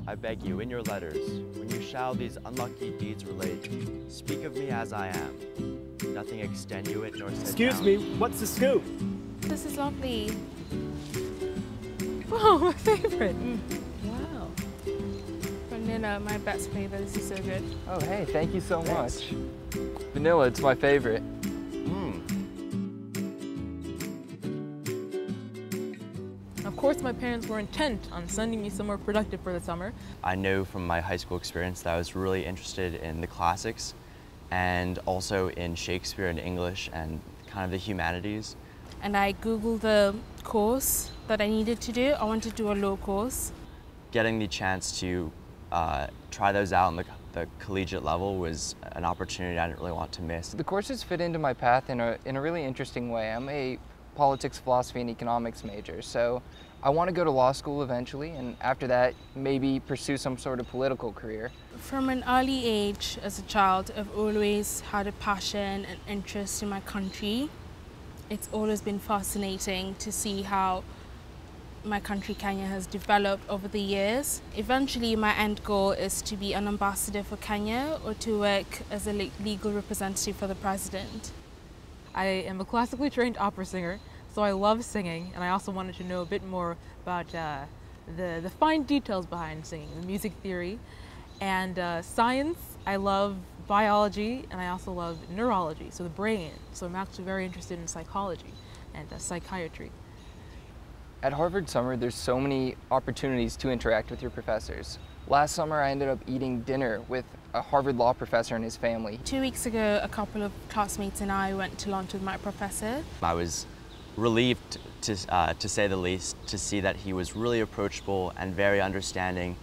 I beg you, in your letters, when you shall these unlucky deeds relate, speak of me as I am, nothing extenuate nor set Excuse down. me, what's the scoop? This is lovely. Oh, my favorite. Wow. Vanilla, my best flavor. This is so good. Oh, hey, thank you so Thanks. much. Vanilla, it's my favorite. Of course, my parents were intent on sending me somewhere productive for the summer. I know from my high school experience that I was really interested in the classics and also in Shakespeare and English and kind of the humanities. And I Googled the course that I needed to do. I wanted to do a law course. Getting the chance to try those out on the collegiate level was an opportunity I didn't really want to miss. The courses fit into my path in a really interesting way. I'm a politics, philosophy, and economics major, so I want to go to law school eventually, and after that, maybe pursue some sort of political career. From an early age as a child, I've always had a passion and interest in my country. It's always been fascinating to see how my country, Kenya, has developed over the years. Eventually, my end goal is to be an ambassador for Kenya or to work as a legal representative for the president. I am a classically trained opera singer, so I love singing, and I also wanted to know a bit more about the fine details behind singing, the music theory, and science. I love biology, and I also love neurology, so the brain. So I'm actually very interested in psychology and psychiatry. At Harvard Summer, there's so many opportunities to interact with your professors. Last summer, I ended up eating dinner with a Harvard law professor and his family. 2 weeks ago, a couple of classmates and I went to lunch with my professor. I was relieved, to say the least, to see that he was really approachable and very understanding.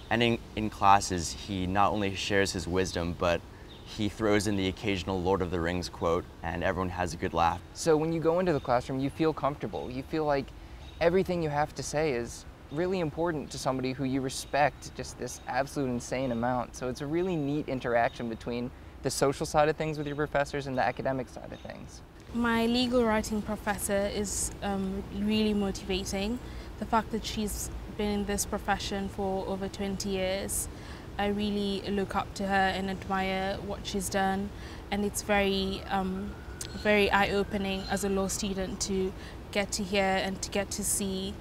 And in classes, he not only shares his wisdom, but he throws in the occasional Lord of the Rings quote, and everyone has a good laugh. So when you go into the classroom, you feel comfortable. You feel like everything you have to say is really important to somebody who you respect just this absolute insane amount. So it's a really neat interaction between the social side of things with your professors and the academic side of things. My legal writing professor is really motivating. The fact that she's been in this profession for over 20 years, I really look up to her and admire what she's done, and it's very eye-opening as a law student to get to hear and to get to see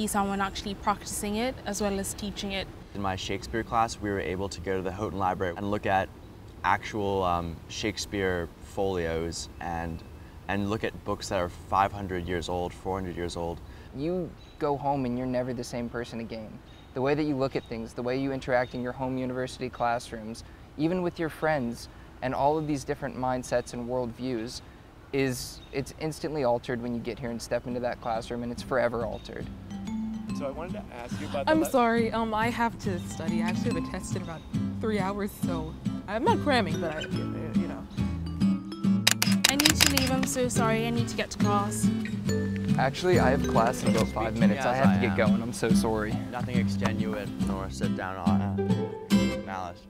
someone actually practicing it as well as teaching it. In my Shakespeare class, we were able to go to the Houghton Library and look at actual Shakespeare folios and look at books that are 500 years old, 400 years old. You go home and you're never the same person again. The way that you look at things, the way you interact in your home university classrooms, even with your friends, and all of these different mindsets and worldviews, it's instantly altered when you get here and step into that classroom, and it's forever altered. So I wanted to ask you about I'm sorry, I have to study. I actually have a test in about 3 hours, so I'm not cramming, but you know. I need to leave, I'm so sorry, I need to get to class. Actually, I have class in about 5 minutes. I have to get going, I'm so sorry. Nothing extenuate nor set down on malice.